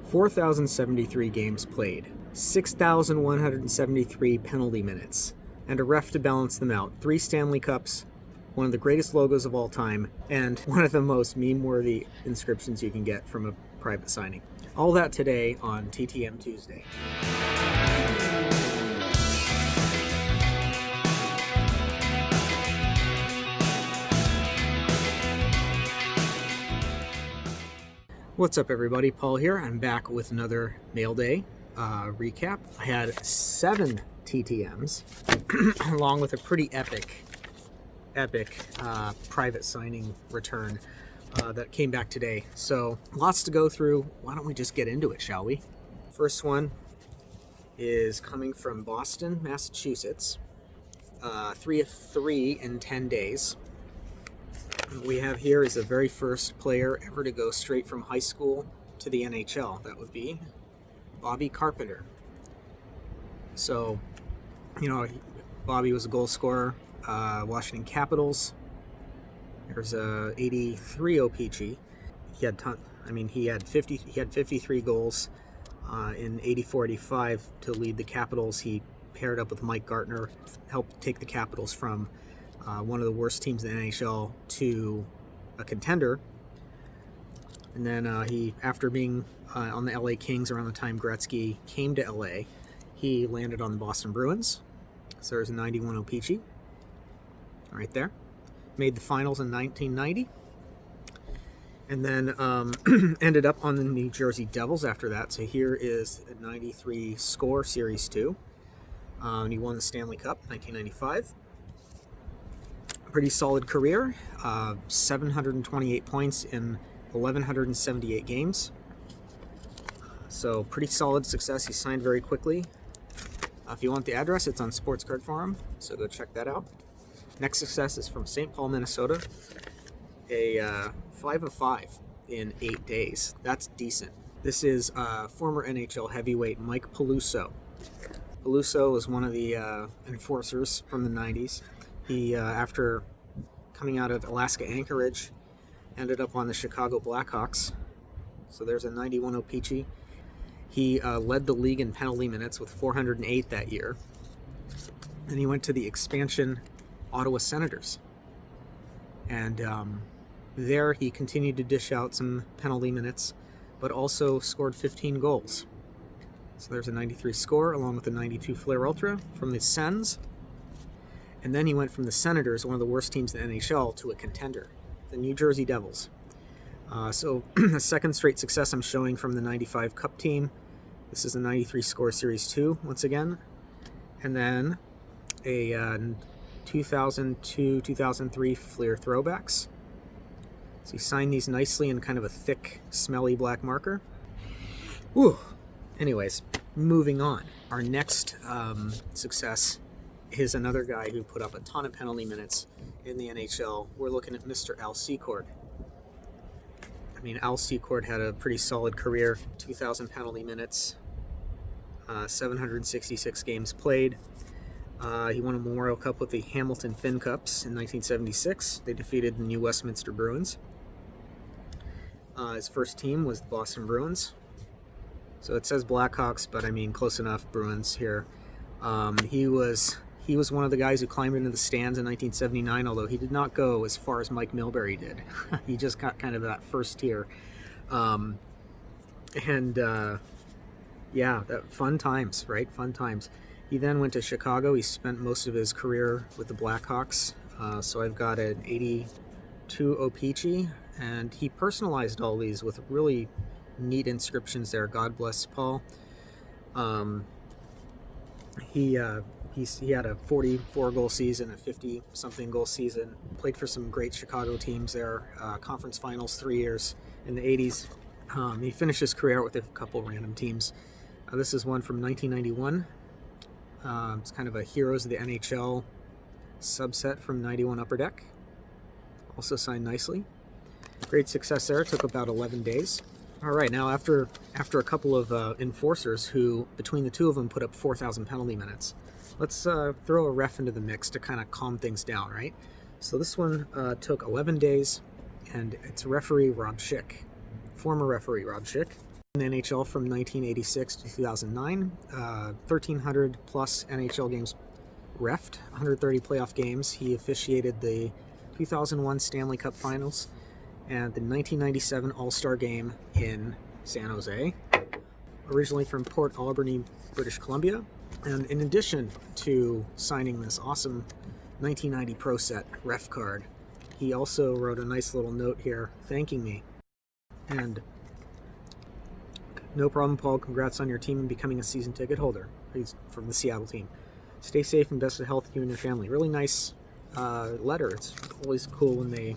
4,073 games played, 6,173 penalty minutes, and a ref to balance them out. 3 Stanley Cups, one of the greatest logos of all time, and one of the most meme-worthy inscriptions you can get from a private signing. All that today on TTM Tuesday. What's up, everybody? Paul here. I'm back with another mail day recap. I had 7 TTMs along with a pretty epic private signing return that came back today. So lots to go through. Why don't we just get into it, shall we? First one is coming from Boston, Massachusetts. 3 of 3 in 10 days. What we have here is the very first player ever to go straight from high school to the NHL. That would be Bobby Carpenter. So, you know, Bobby was a goal scorer, Washington Capitals. There's a 83 OPG. He had 53 goals in 84-85 to lead the Capitals. He paired up with Mike Gartner, helped take the Capitals from one of the worst teams in the NHL to a contender. And then he, after being on the LA Kings around the time Gretzky came to LA, he landed on the Boston Bruins. So there's a 91 OPG right there. Made the finals in 1990. And then ended up on the New Jersey Devils after that. So here is a 93 score, Series 2. And he won the Stanley Cup, 1995. Pretty solid career, 728 points in 1,178 games. So pretty solid success. He signed very quickly. If you want the address, it's on Sports Card Forum, so go check that out. Next success is from St. Paul, Minnesota. A 5 of 5 in 8 days. That's decent. This is former NHL heavyweight Mike Peluso. Peluso was one of the enforcers from the 90s. He, after coming out of Alaska Anchorage, ended up on the Chicago Blackhawks. So there's a 91 OPG. He led the league in penalty minutes with 408 that year. And he went to the expansion Ottawa Senators. And there he continued to dish out some penalty minutes, but also scored 15 goals. So there's a 93 score along with a 92 Flair Ultra from the Sens. And then he went from the Senators, one of the worst teams in the NHL, to a contender, the New Jersey Devils. So the second straight success I'm showing from the 95 Cup team. This is a 93 score Series 2 once again. And then a 2002-2003 Fleer throwbacks. So he signed these nicely in kind of a thick, smelly black marker. Whew. Anyways, moving on. Our next success is another guy who put up a ton of penalty minutes in the NHL. We're looking at Mr. Al Secord. I mean, Al Secord had a pretty solid career. 2,000 penalty minutes, 766 games played. He won a Memorial Cup with the Hamilton Finn Cups in 1976. They defeated the New Westminster Bruins. His first team was the Boston Bruins. So it says Blackhawks, but I mean, close enough, Bruins here. He was one of the guys who climbed into the stands in 1979, although he did not go as far as Mike Milbury did. He just got kind of that first tier. Yeah, fun times, right? Fun times. He then went to Chicago. He spent most of his career with the Blackhawks. So I've got an 82 OPG, and he personalized all these with really neat inscriptions there. God bless Paul. He had a 44-goal season, a 50-something goal season. Played for some great Chicago teams there. Conference finals 3 years in the 80s. He finished his career with a couple random teams. This is one from 1991. It's kind of a Heroes of the NHL subset from 91 Upper Deck. Also signed nicely. Great success there. It took about 11 days. All right, now after a couple of enforcers who, between the two of them, put up 4,000 penalty minutes, let's throw a ref into the mix to kind of calm things down, right? So this one took 11 days, and it's referee Rob Schick, former referee Rob Schick. In the NHL from 1986 to 2009, 1,300 plus NHL games reffed, 130 playoff games. He officiated the 2001 Stanley Cup Finals and the 1997 All-Star Game in San Jose. Originally from Port Alberni, British Columbia. And in addition to signing this awesome 1990 Pro Set ref card, he also wrote a nice little note here thanking me. And no problem, Paul. Congrats on your team and becoming a season ticket holder. He's from the Seattle team. Stay safe and best of health, you and your family. Really nice letter. It's always cool when they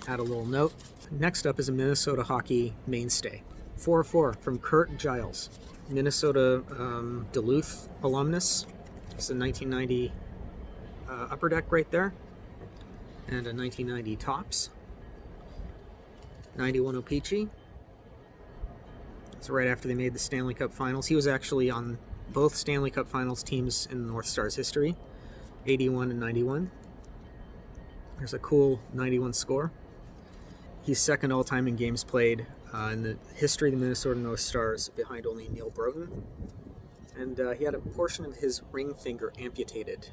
add a little note. Next up is a Minnesota hockey mainstay. 4-4 from Kurt Giles, Minnesota Duluth alumnus. It's a 1990 Upper Deck right there, and a 1990 Tops. 91 O-Pee-Chee. It's right after they made the Stanley Cup Finals. He was actually on both Stanley Cup Finals teams in North Stars history, 81 and 91. There's a cool 91 score. He's second all-time in games played in the history of the Minnesota North Stars, behind only Neil Broughton. And he had a portion of his ring finger amputated.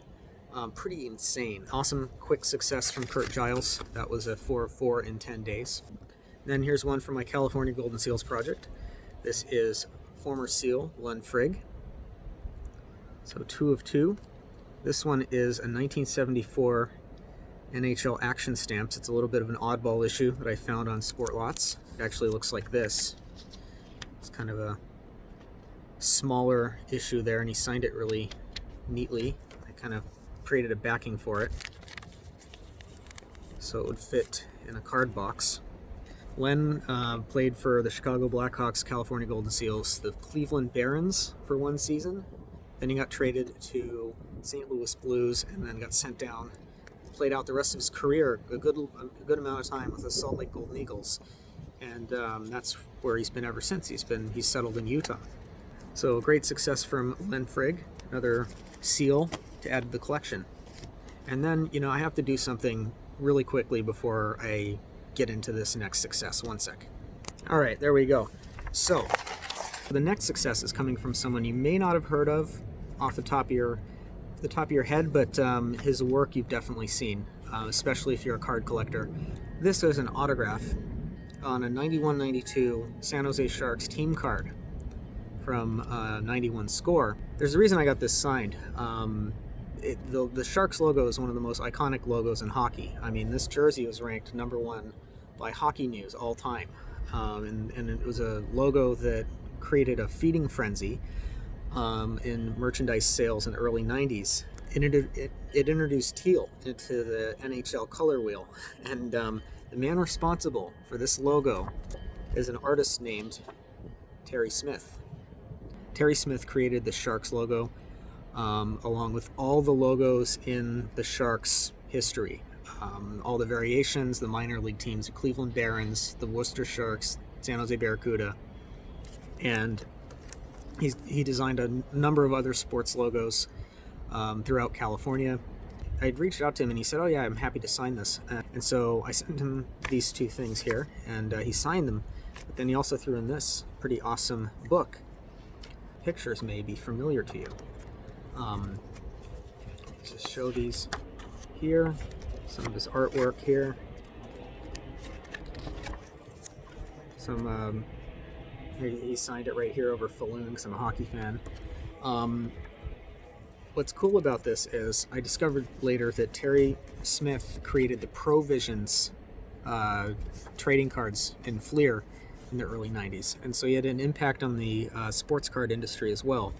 Pretty insane. Awesome quick success from Kurt Giles. That was a 4-4 in 10 days. Then here's one from my California Golden Seals project. This is former SEAL Len Frigg. So 2 of 2. This one is a 1974 NHL action stamps. It's a little bit of an oddball issue that I found on Sport Lots. It actually looks like this. It's kind of a smaller issue there, and he signed it really neatly. I kind of created a backing for it so it would fit in a card box. Len played for the Chicago Blackhawks, California Golden Seals, the Cleveland Barons for one season. Then he got traded to St. Louis Blues and then got sent down. Played out the rest of his career a good amount of time with the Salt Lake Golden Eagles, and that's where he's been ever since. He's settled in Utah. So great success from Len Frigg, another SEAL to add to the collection. And then, I have to do something really quickly before I get into this next success. One sec. All right, there we go. So the next success is coming from someone you may not have heard of off the top of your head, but his work you've definitely seen, especially if you're a card collector. This is an autograph on a 91-92 San Jose Sharks team card from 91 score. There's a reason I got this signed. The Sharks logo is one of the most iconic logos in hockey. I mean, this jersey was ranked #1 by Hockey News all time, and it was a logo that created a feeding frenzy in merchandise sales in the early 90s. It introduced teal into the NHL color wheel, and the man responsible for this logo is an artist named Terry Smith. Terry Smith created the Sharks logo along with all the logos in the Sharks history. All the variations, the minor league teams, the Cleveland Barons, the Worcester Sharks, San Jose Barracuda, and he designed a number of other sports logos throughout California. I'd reached out to him and he said, "Oh yeah, I'm happy to sign this." And so I sent him these two things here, and he signed them. But then he also threw in this pretty awesome book. Pictures may be familiar to you. Let's just show these here. Some of his artwork here. Some he signed it right here over Falloon because I'm a hockey fan. What's cool about this is I discovered later that Terry Smith created the Provisions trading cards in Fleer in the early 90s, and so he had an impact on the sports card industry as well.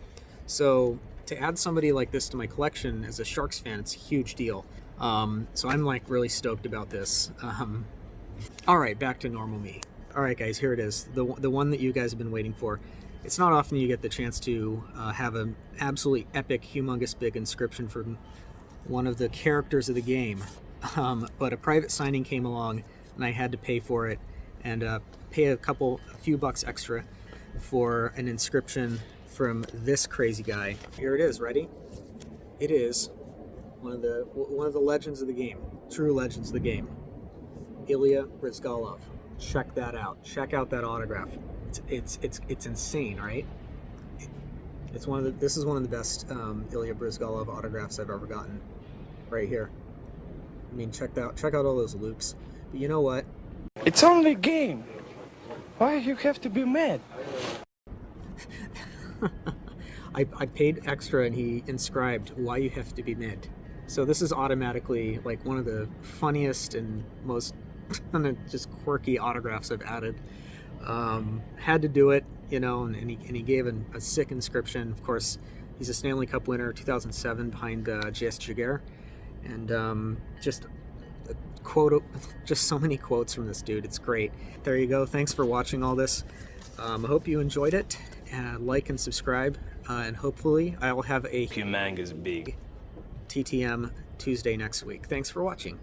So to add somebody like this to my collection as a Sharks fan, it's a huge deal. So I'm like really stoked about this. All right, back to normal me. All right, guys, here it is. The one that you guys have been waiting for. It's not often you get the chance to have an absolutely epic, humongous big inscription from one of the characters of the game. But a private signing came along, and I had to pay for it, and pay a few bucks extra for an inscription from this crazy guy. Here it is. Ready? It is one of the legends of the game, true legends of the game, Ilya Bryzgalov. Check that out. Check out that autograph. It's insane, right? This is one of the best Ilya Bryzgalov autographs I've ever gotten, right here. I mean, check out all those loops. But you know what? It's only a game. Why you have to be mad? I paid extra and he inscribed why you have to be mad. So this is automatically like one of the funniest and most just quirky autographs I've added. Had to do it, you know, and he gave a sick inscription. Of course, he's a Stanley Cup winner 2007 behind J.S. Jaguar. And just a quote, just so many quotes from this dude. It's great. There you go. Thanks for watching all this. I hope you enjoyed it. Like and subscribe. And hopefully I will have a Humongous big TTM Tuesday next week. Thanks for watching.